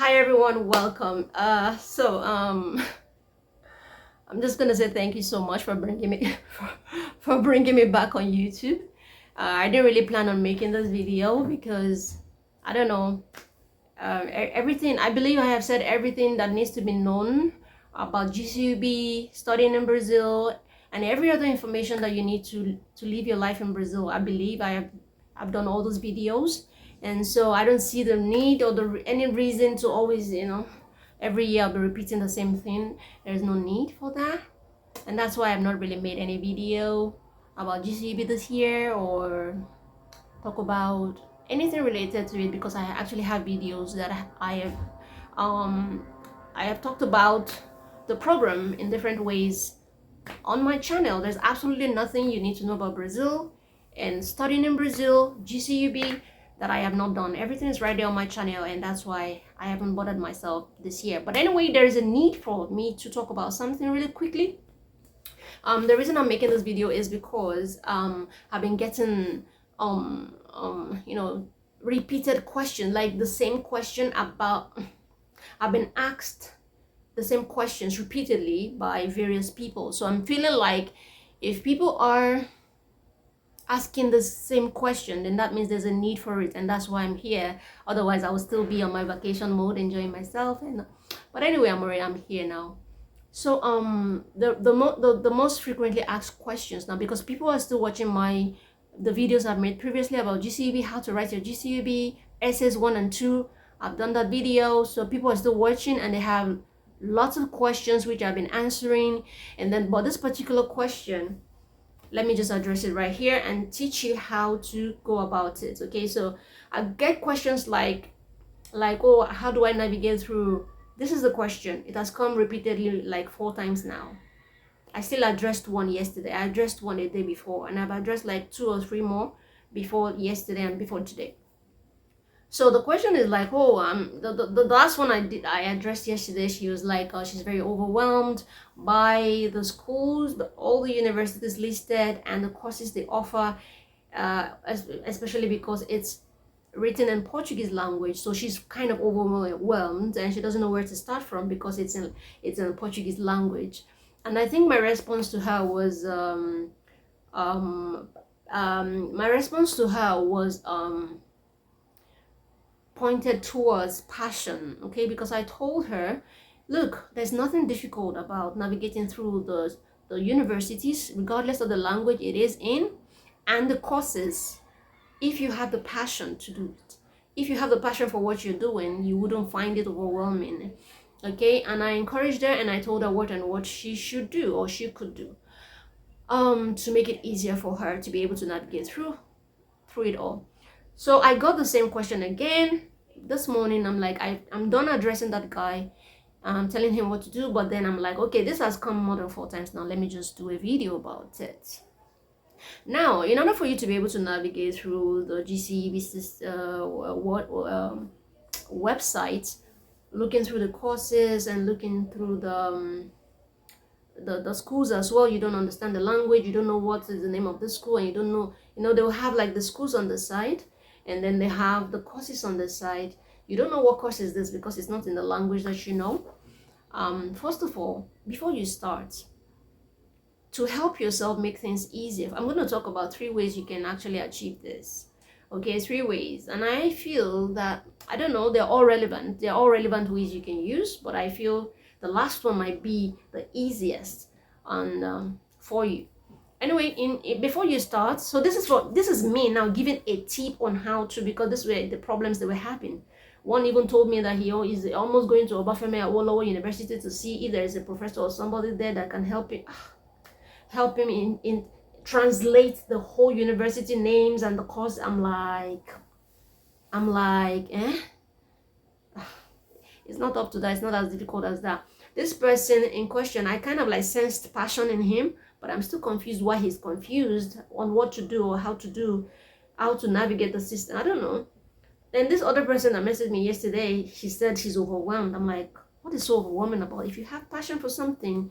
Hi everyone, welcome. I'm just gonna say thank you so much for bringing me for bringing me back on YouTube. I didn't really plan on making this video because I don't know, everything. I believe I have said everything that needs to be known about GCUB, studying in Brazil, and every other information that you need to live your life in Brazil. I believe I've done all those videos, and so I don't see the need or any reason to always, every year I'll be repeating the same thing. There's no need for that, and that's why I've not really made any video about GCUB this year or talk about anything related to it, because I actually have videos that um I have talked about the program in different ways on my channel. There's absolutely nothing you need to know about Brazil and studying in Brazil, GCUB, that I have not done. Everything is right there on my channel, and that's why I haven't bothered myself this year. But anyway, there is a need for me to talk about something really quickly. The reason I'm making this video is because I've been getting repeated question, like the same question about, I've been asked the same questions repeatedly by various people. So I'm feeling like if people are asking the same question, then that means there's a need for it, and that's why I'm here. Otherwise I would still be on my vacation mode enjoying myself. But anyway, I'm here now. So the most frequently asked questions now, because people are still watching the videos I've made previously about GCUB, how to write your GCUB essays 1 and 2. I've done that video, so people are still watching and they have lots of questions which I've been answering. And then, but this particular question, let me just address it right here and teach you how to go about it. Okay, so I get questions like, oh, how do I navigate through? This is the question. It has come repeatedly like 4 times now. I still addressed one yesterday. I addressed one a day before, and I've addressed like 2 or 3 more before yesterday and before today. So the question is like, oh, the last one I addressed yesterday, she was like, she's very overwhelmed by the schools, all the universities listed, and the courses they offer, especially because it's written in Portuguese language. So she's kind of overwhelmed, and she doesn't know where to start from because it's in Portuguese language. And I think my response to her was pointed towards passion. Okay, because I told her, look, there's nothing difficult about navigating through the universities, regardless of the language it is in, and the courses, if you have the passion to do it. If you have the passion for what you're doing, you wouldn't find it overwhelming. Okay, and I encouraged her and I told her what she should do, or she could do, to make it easier for her to be able to navigate through it all. So I got the same question again this morning. I'm like, I'm done addressing that guy, telling him what to do, but then I'm like, okay, this has come more than 4 times now, let me just do a video about it. Now, in order for you to be able to navigate through the GCUB website, looking through the courses and looking through the schools as well, you don't understand the language, you don't know what is the name of the school, and you don't know, they'll have like the schools on the side, and then they have the courses on the side. You don't know what course is this because it's not in the language that you know. First of all, before you start, to help yourself make things easier, I'm going to talk about 3 ways you can actually achieve this. Okay, 3 ways, and I feel that, I don't know, they're all relevant ways you can use, but I feel the last one might be the easiest for you. Anyway, before you start, so this is me now giving a tip on how to, because this were the problems that were happening. One even told me that he is almost going to Obafemi Awolowo University to see if there is a professor or somebody there that can help him in translate the whole university names and the course. I'm like, it's not up to that. It's not as difficult as that. This person in question, I kind of like sensed passion in him, but I'm still confused why he's confused on what to do or how to navigate the system. I don't know. Then this other person that messaged me yesterday, she said she's overwhelmed. I'm like, what is so overwhelming about? If you have passion for something,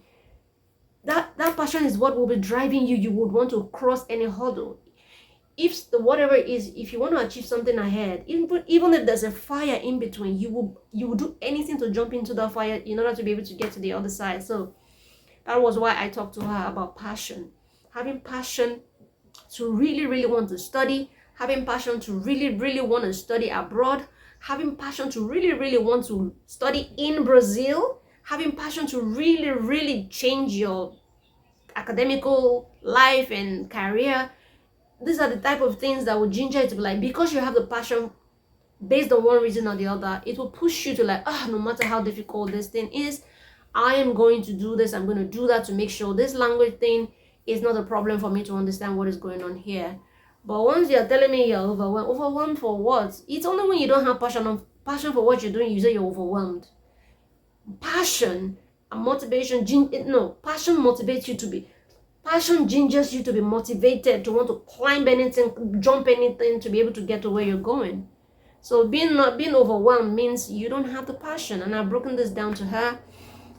that passion is what will be driving you. You would want to cross any hurdle. if the whatever is, if you want to achieve something ahead, even if there's a fire in between, you will do anything to jump into that fire in order to be able to get to the other side. So that was why I talked to her about passion. Having passion to really, really want to study, having passion to really, really want to study abroad, having passion to really, really want to study in Brazil, having passion to really, really change your academical life and career. These are the type of things that will ginger you to be like, because you have the passion based on one reason or the other, it will push you to like, no matter how difficult this thing is, I am going to do this, I'm going to do that to make sure this language thing is not a problem for me to understand what is going on here. But once you're telling me you're overwhelmed for what? It's only when you don't have passion for what you're doing, you say you're overwhelmed. Passion and motivation, passion motivates you to be, passion gingers you to be motivated, to want to climb anything, jump anything, to be able to get to where you're going. So being overwhelmed means you don't have the passion. And I've broken this down to her,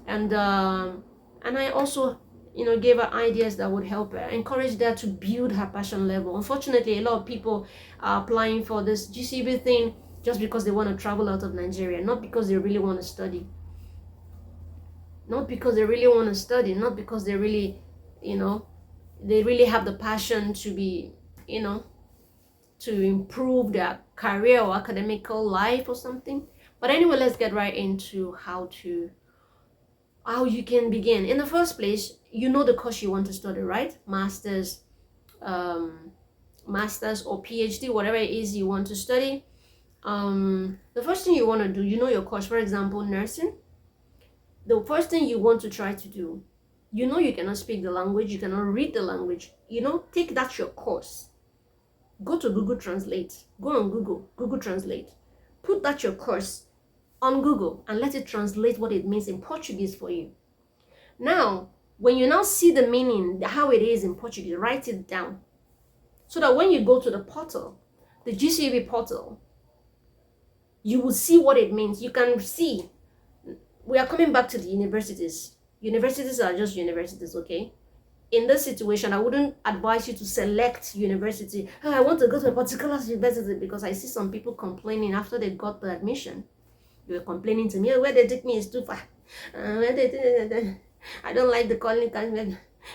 and I also gave her ideas that would help her, encourage her to build her passion level. Unfortunately, a lot of people are applying for this GCUB thing just because they want to travel out of Nigeria, not because they really want to study. Not because they really want to study, not because they really, they really have the passion to be, to improve their career or academical life or something. But anyway, let's get right into how you can begin. In the first place, the course you want to study, right? Master's or PhD, whatever it is you want to study. The first thing you want to do, your course, for example, nursing. The first thing you want to try to do, you cannot speak the language, you cannot read the language, take that your course. Go to Google Translate. Go on Google Translate. Put that your course on Google and let it translate what it means in Portuguese for you. Now, when you now see the meaning, how it is in Portuguese, write it down. So that when you go to the portal, the GCUB portal, you will see what it means. You can see. We are coming back to the universities. Universities are just universities, okay? In this situation, I wouldn't advise you to select university. I want to go to a particular university, because I see some people complaining after they got the admission. They were complaining to me, where they take me is too far. I don't like the calling.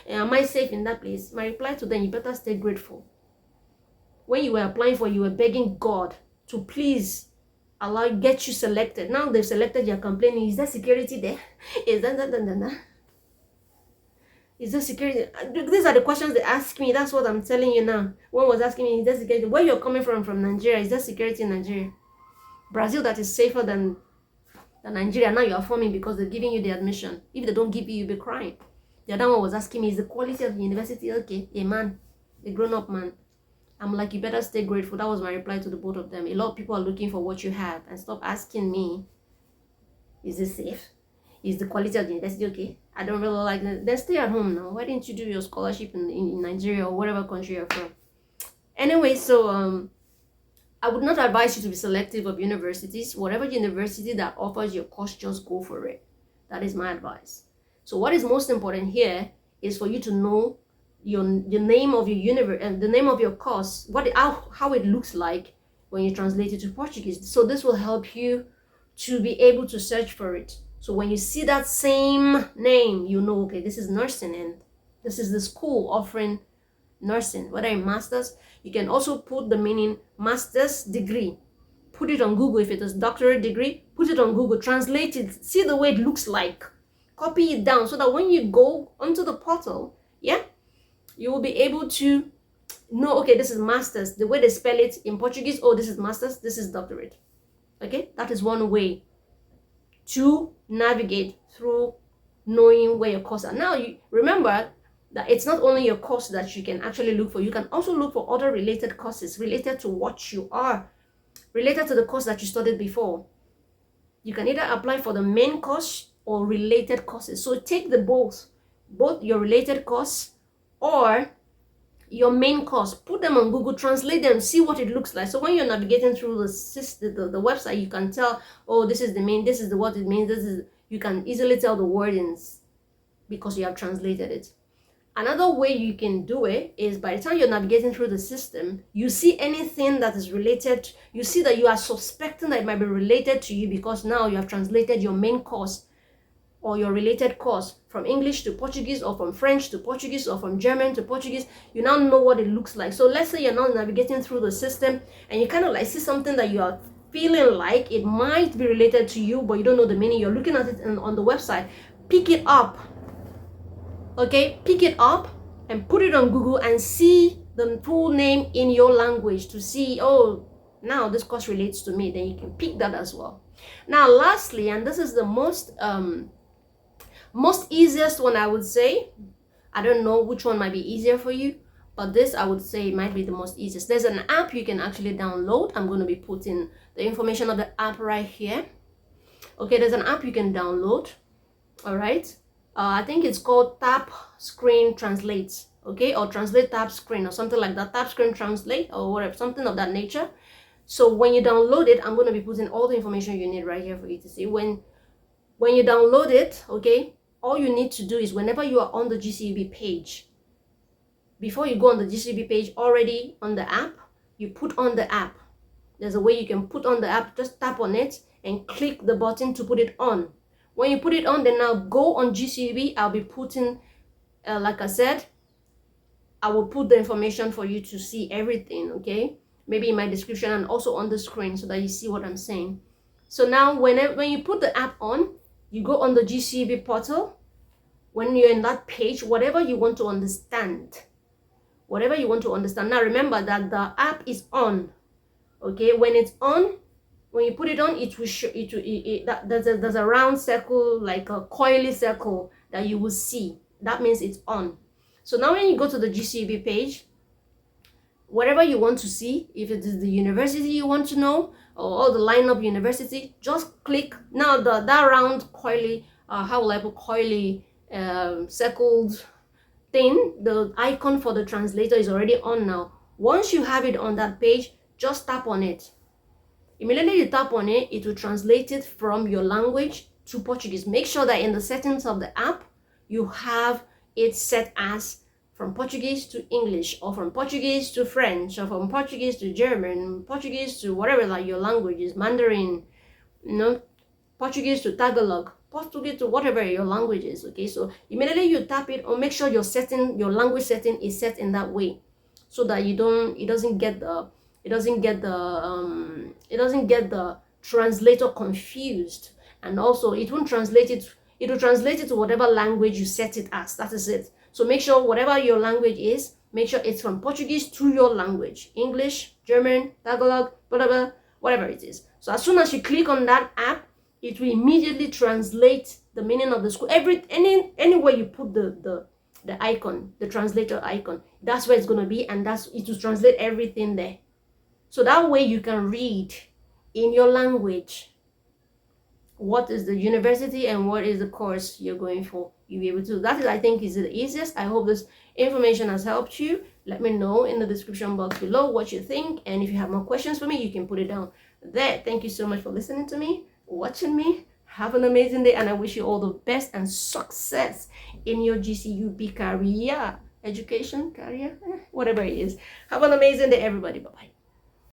Am I safe in that place? My reply to them, you better stay grateful. When you were applying for, you were begging God to please get you selected. Now they've selected, you're complaining. Is there security there? Is that? Is there security? These are the questions they ask me. That's what I'm telling you now. One was asking me, is there security? Where you're coming from Nigeria, is there security in Nigeria? Brazil, that is safer than Nigeria. Now you are forming because they're giving you the admission. If they don't give you, you'll be crying. The other one was asking me, is the quality of the university okay? A man, a grown-up man. I'm like, you better stay grateful. That was my reply to the both of them. A lot of people are looking for what you have, and stop asking me, is it safe? Is the quality of the university okay? I don't really like that. Then stay at home now. Why didn't you do your scholarship in Nigeria or whatever country you're from? Anyway, so I would not advise you to be selective of universities. Whatever university that offers your course, just go for it. That is my advice. So what is most important here is for you to know the name of your university and the name of your course, how it looks like when you translate it to Portuguese. So this will help you to be able to search for it. So when you see that same name, okay, this is nursing, and this is the school offering nursing, whether in master's. You can also put the meaning master's degree. Put it on Google. If it is doctorate degree, put it on Google, translate it, see the way it looks like, copy it down, so that when you go onto the portal, you will be able to know, okay, this is master's, the way they spell it in Portuguese. Oh, this is master's, this is doctorate. Okay, that is one way to navigate through knowing where your courses are. Now, you remember that it's not only your course that you can actually look for. You can also look for other related courses related to what you are, related to the course that you studied before. You can either apply for the main course or related courses. So take both your related course or your main course, put them on Google, translate them, see what it looks like. So when you're navigating through the website, you can tell, oh, this is the main, this is what it means, you can easily tell the wordings because you have translated it. Another way you can do it is by the time you're navigating through the system, you see anything that is related, you see that you are suspecting that it might be related to you because now you have translated your main course or your related course from English to Portuguese or from French to Portuguese or from German to Portuguese. You now know what it looks like. So let's say you're now navigating through the system and you kind of like see something that you are feeling like it might be related to you, but you don't know the meaning. You're looking at it on the website. Pick it up. Okay, pick it up and put it on Google and see the full name in your language to see, oh, now this course relates to me. Then you can pick that as well. Now, lastly, and this is the most easiest one, I would say. I don't know which one might be easier for you, but this I would say might be the most easiest. There's an app you can actually download. I'm going to be putting the information of the app right here. Okay, there's an app you can download. All right. I think it's called Tap Screen Translate, okay, or Translate Tap Screen or something like that. Tap Screen Translate or whatever, something of that nature. So when you download it, I'm going to be putting all the information you need right here for you to see. When you download it, okay, all you need to do is whenever you are on the GCUB page, before you go on the GCUB page already on the app, you put on the app. There's a way you can put on the app. Just tap on it and click the button to put it on. When you put it on, then now go on GCUB. I'll be putting, like I said, I will put the information for you to see everything, okay? Maybe in my description and also on the screen so that you see what I'm saying. So now when you put the app on, you go on the GCUB portal. When you're in that page, whatever you want to understand. Now remember that the app is on, okay? When it's on, when you put it on, it will show there's a round circle, like a coily circle that you will see. That means it's on. So now when you go to the GCUB page, whatever you want to see, if it is the university you want to know or the lineup university, just click. Now that round coily, how will I put coily, circled thing, the icon for the translator is already on now. Once you have it on that page, just tap on it. Immediately you tap on it, it will translate it from your language to Portuguese. Make sure that in the settings of the app, you have it set as from Portuguese to English, or from Portuguese to French, or from Portuguese to German, Portuguese to whatever, like your language is, Mandarin, Portuguese to Tagalog, Portuguese to whatever your language is, okay? So immediately you tap it, or make sure your language setting is set in that way, so that it doesn't get the translator confused, and also it will translate it to whatever language you set it as. That is it. So make sure whatever your language is, make sure it's from Portuguese to your language, English, German, Tagalog, whatever it is. So as soon as you click on that app, it will immediately translate the meaning of the school. Anywhere you put the icon, the translator icon, that's where it's going to be, and it will translate everything there. So that way you can read in your language what is the university and what is the course you're going for. You'll be able to. That is, I think, is the easiest. I hope this information has helped you. Let me know in the description box below what you think. And if you have more questions for me, you can put it down there. Thank you so much for listening to me, watching me. Have an amazing day, and I wish you all the best and success in your GCUB career, education, career, whatever it is. Have an amazing day, everybody. Bye-bye.